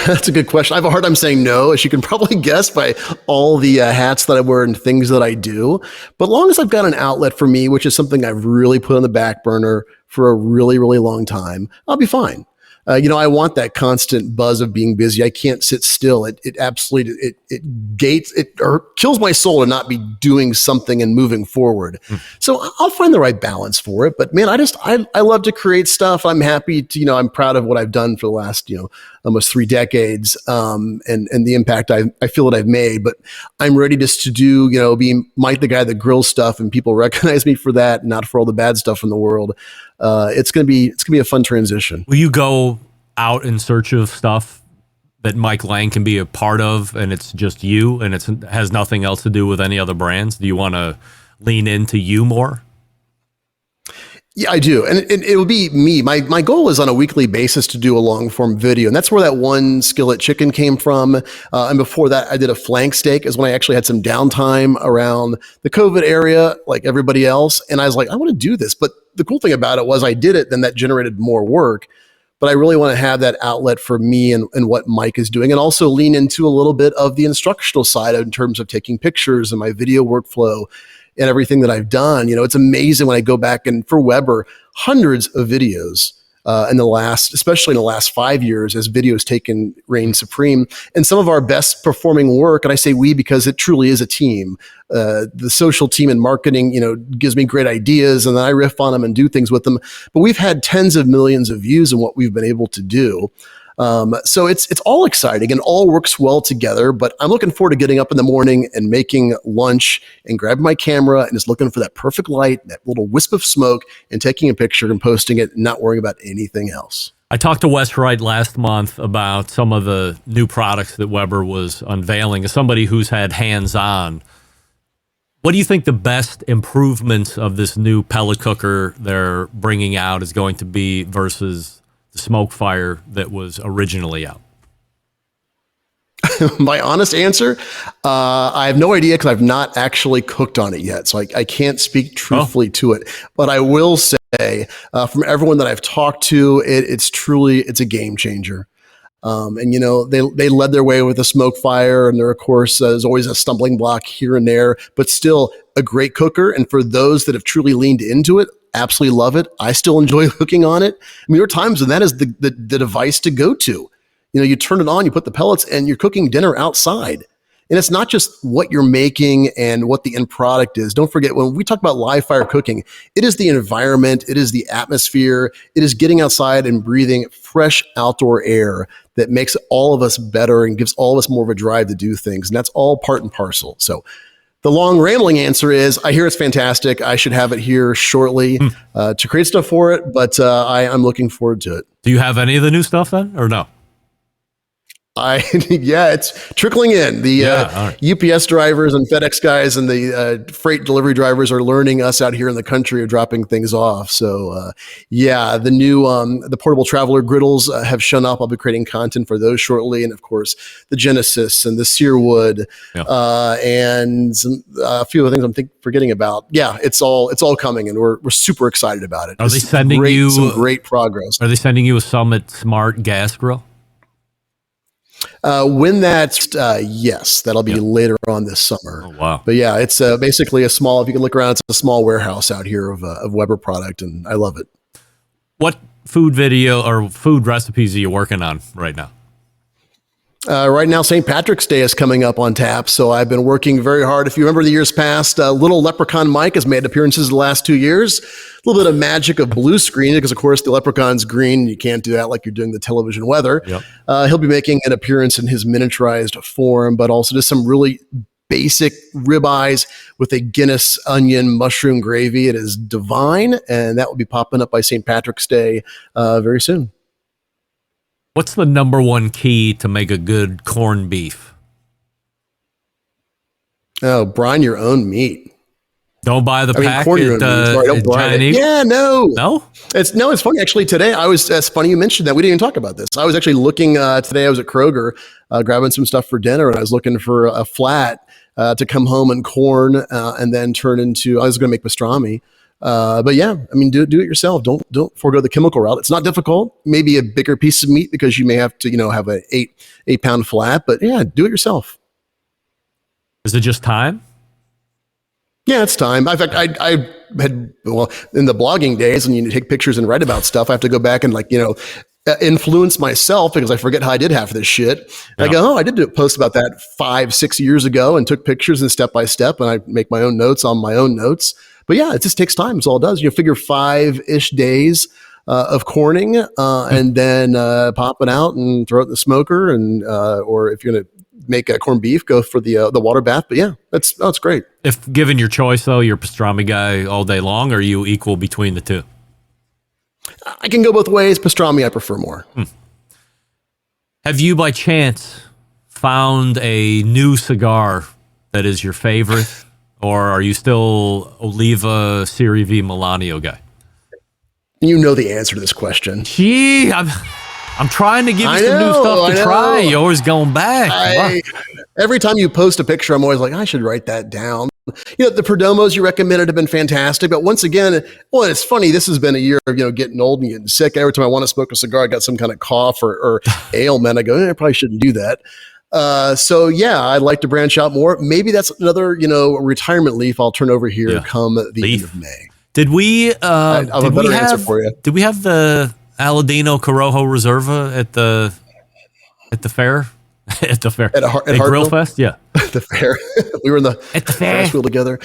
That's a good question. I have a hard time saying no, as you can probably guess by all the hats that I wear and things that I do. But long as I've got an outlet for me, which is something I've really put on the back burner for a really, really long time, I'll be fine. I want that constant buzz of being busy. I can't sit still. It absolutely, it gates, or kills my soul to not be doing something and moving forward. So I'll find the right balance for it. But man, I love to create stuff. I'm happy to, I'm proud of what I've done for the last, almost 3 decades, and the impact I feel that I've made. But I'm ready just to do, be Mike the guy that grills stuff, and people recognize me for that, not for all the bad stuff in the world. It's gonna be a fun transition. Will you go out in search of stuff that Mike Lang can be a part of, and it's just you, and it has nothing else to do with any other brands? Do you want to lean into you more? Yeah, I do. And it will be me. My goal is on a weekly basis to do a long form video. And that's where that one skillet chicken came from. And before that, I did a flank steak, is when I actually had some downtime around the COVID area, like everybody else. And I was like, I want to do this. But the cool thing about it was I did it, then that generated more work. But I really want to have that outlet for me and what Mike is doing, and also lean into a little bit of the instructional side in terms of taking pictures and my video workflow and everything that I've done. It's amazing when I go back, and for Weber, hundreds of videos especially in the last 5 years, as video's taken reign supreme. And some of our best performing work, and I say we because it truly is a team. The social team and marketing, gives me great ideas, and then I riff on them and do things with them. But we've had tens of millions of views in what we've been able to do. So it's all exciting and all works well together, but I'm looking forward to getting up in the morning and making lunch and grabbing my camera and just looking for that perfect light, that little wisp of smoke, and taking a picture and posting it and not worrying about anything else. I talked to Wes Wright last month about some of the new products that Weber was unveiling. As somebody who's had hands-on, what do you think the best improvements of this new pellet cooker they're bringing out is going to be versus the smoke fire that was originally out? My honest answer, I have no idea because I've not actually cooked on it yet. So I can't speak truthfully to it. But I will say, from everyone that I've talked to, it's a game changer. And they led their way with the smoke fire, and there, of course, there's always a stumbling block here and there, but still a great cooker. And for those that have truly leaned into it, absolutely love it. I still enjoy cooking on it. I mean, there are times when that is the device to go to. You turn it on, you put the pellets, and you're cooking dinner outside. And it's not just what you're making and what the end product is. Don't forget, when we talk about live fire cooking, it is the environment, it is the atmosphere, it is getting outside and breathing fresh outdoor air that makes all of us better and gives all of us more of a drive to do things. And that's all part and parcel. So the long rambling answer is, I hear it's fantastic. I should have it here shortly to create stuff for it, but I'm looking forward to it. Do you have any of the new stuff then, or no? It's trickling in. The UPS drivers and FedEx guys and the freight delivery drivers are learning us out here in the country are dropping things off. So, the new the portable traveler griddles have shown up. I'll be creating content for those shortly, and of course the Genesis and the Searwood, and a few other things I'm forgetting about. Yeah, it's all coming, and we're super excited about it. Are they sending you some great progress? Are they sending you a Summit Smart gas grill? When that's, yes, that'll be later on this summer. Oh, wow. But yeah, it's basically if you can look around, it's a small warehouse out here of Weber product, and I love it. What food video or food recipes are you working on right now? Right now, St. Patrick's Day is coming up on tap, so I've been working very hard. If you remember the years past, Little Leprechaun Mike has made appearances the last 2 years. A little bit of magic of blue screen, because of course the leprechaun's green. You can't do that like you're doing the television weather. Yep. He'll be making an appearance in his miniaturized form, but also just some really basic ribeyes with a Guinness onion mushroom gravy. It is divine, and that will be popping up by St. Patrick's Day very soon. What's the number one key to make a good corned beef? Oh, brine your own meat. Don't buy the pack corn your own meat. Sorry, don't brine it. Yeah, no. No? It's funny. Actually, today it's funny you mentioned that. We didn't even talk about this. I was actually looking today. I was at Kroger grabbing some stuff for dinner, and I was looking for a flat to come home and corn and then turn into. I was going to make pastrami. But yeah, I mean, do it yourself. Don't forego the chemical route. It's not difficult. Maybe a bigger piece of meat because you may have to, have a 8 pound flat, but yeah, do it yourself. Is it just time? Yeah, it's time. In fact, I had, in the blogging days, and you take pictures and write about stuff, I have to go back and influence myself because I forget how I did half of this shit. Yeah. I go, I did do a post about that 5-6 years ago and took pictures and step by step, and I make my own notes on my own notes. But yeah, it just takes time. It's all it does. You figure 5-ish days of corning, and then pop it out and throw it in the smoker, and or if you're gonna make a corned beef, go for the water bath. But yeah, that's great. If given your choice, though, you're a pastrami guy all day long, or are you equal between the two? I can go both ways. Pastrami, I prefer more. Have you, by chance, found a new cigar that is your favorite? Or are you still Oliva Serie V Milanio guy? You know the answer to this question. Gee, I'm trying to give you some new stuff to try. You're always going back. Every time you post a picture, I'm always like, I should write that down. The Perdomos you recommended have been fantastic. But once again, it's funny. This has been a year of, getting old and getting sick. Every time I want to smoke a cigar, I got some kind of cough or ailment. I go, I probably shouldn't do that. So yeah, I'd like to branch out more. Maybe that's another, retirement leaf I'll turn over here come the end of May. Did we, I'll have a better answer for you. Did we have the Aladino Corojo Reserva at the fair? At the fair. At Grill Hartville? Fest? Yeah. At the fair. We were in the At the fair. Ferris wheel together.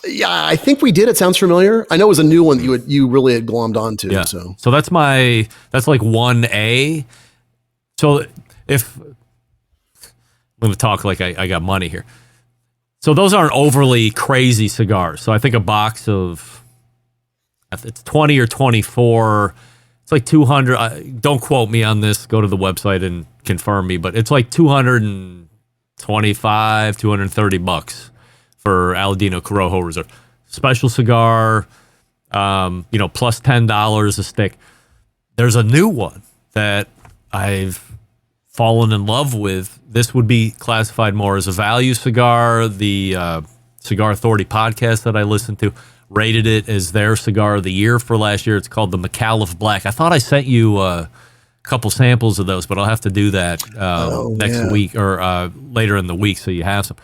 Yeah, I think we did. It sounds familiar. I know it was a new one that you really had glommed onto. Yeah. So that's like 1A. So if I'm going to talk like I got money here. So those aren't overly crazy cigars. So I think a box of, if it's 20 or 24, it's like 200. Don't quote me on this. Go to the website and confirm me. But it's like 225, 230 bucks for Aladino Corojo Reserve. Special cigar, plus $10 a stick. There's a new one that I've fallen in love with. This would be classified more as a value cigar. The Cigar Authority podcast that I listened to rated it as their cigar of the year for last year. It's called the McAuliffe Black. I thought I sent you a couple samples of those, but I'll have to do that next week or later in the week so you have some.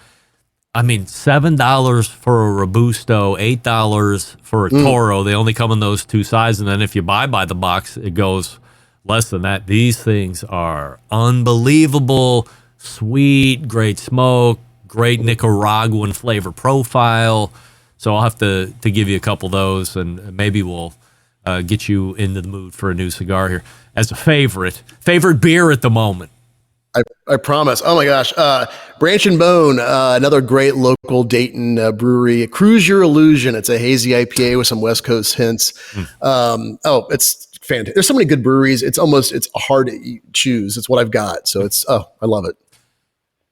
I mean, $7 for a Robusto, $8 for a Toro. They only come in those two sizes, and then if you buy by the box, it goes less than that. These things are unbelievable, sweet, great smoke, great Nicaraguan flavor profile. So I'll have to give you a couple of those, and maybe we'll get you into the mood for a new cigar here. As a favorite beer at the moment. I promise. Oh my gosh. Branch and Bone, another great local Dayton brewery. Cruise Your Illusion. It's a hazy IPA with some West Coast hints. It's fantastic. There's so many good breweries. It's hard to choose. It's what I've got. So I love it.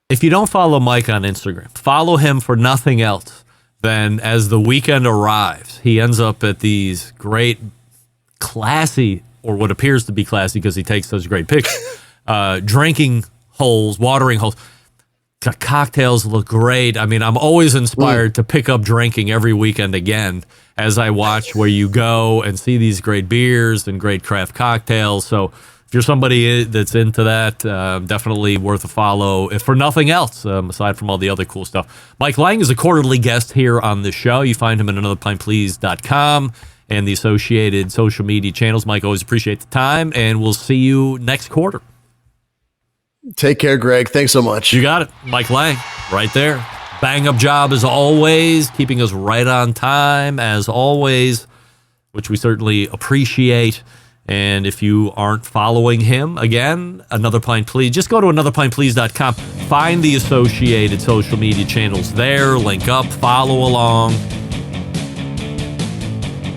If you don't follow Mike on Instagram, follow him for nothing else than as the weekend arrives, he ends up at these great, classy, or what appears to be classy because he takes such great pictures, drinking holes, watering holes. Cocktails look great. I mean, I'm always inspired to pick up drinking every weekend again as I watch where you go and see these great beers and great craft cocktails. So if you're somebody that's into that, definitely worth a follow. If for nothing else, aside from all the other cool stuff. Mike Lang is a quarterly guest here on the show. You find him at anotherpintplease.com and the associated social media channels. Mike, always appreciate the time, and we'll see you next quarter. Take care, Greg. Thanks so much. You got it. Mike Lang, right there. Bang up job as always, keeping us right on time as always, which we certainly appreciate. And if you aren't following him, again, Another Pint Please, just go to anotherpintplease.com. Find the associated social media channels there. Link up, follow along.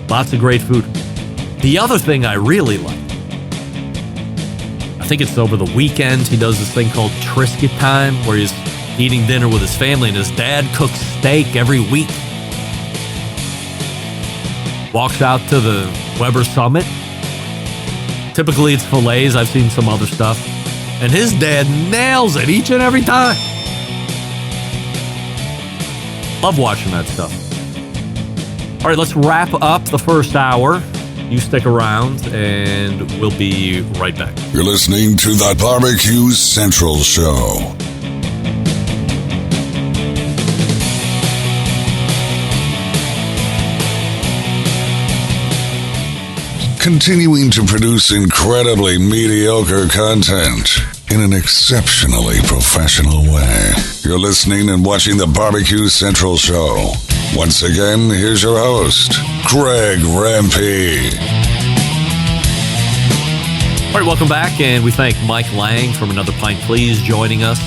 Lots of great food. The other thing I really like, I think it's over the weekend, he does this thing called Triscuit Time, where he's eating dinner with his family, and his dad cooks steak every week. Walks out to the Weber Summit. Typically it's fillets. I've seen some other stuff. And his dad nails it each and every time. Love watching that stuff. All right, let's wrap up the first hour. You stick around, and we'll be right back. You're listening to the Barbecue Central Show. Continuing to produce incredibly mediocre content in an exceptionally professional way. You're listening and watching the Barbecue Central Show. Once again, here's your host, Greg Rempe. All right, welcome back, and we thank Mike Lang from Another Pint Please joining us.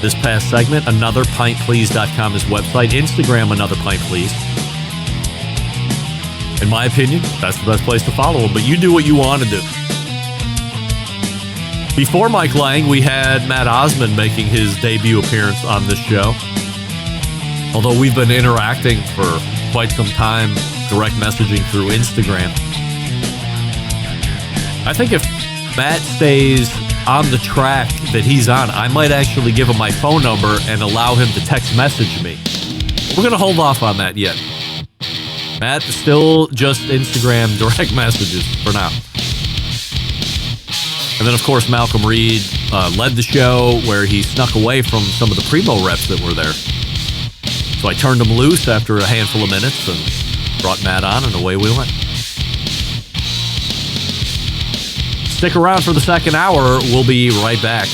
This past segment, anotherpintplease.com is website, Instagram, Another Pint Please. In my opinion, that's the best place to follow him, but you do what you want to do. Before Mike Lang, we had Matt Osman making his debut appearance on this show. Although we've been interacting for quite some time, direct messaging through Instagram. I think if Matt stays on the track that he's on, I might actually give him my phone number and allow him to text message me. We're going to hold off on that yet. Matt, still just Instagram direct messages for now. And then, of course, Malcolm Reed led the show where he snuck away from some of the Primo reps that were there. So I turned him loose after a handful of minutes and brought Matt on, and away we went. Stick around for the second hour. We'll be right back.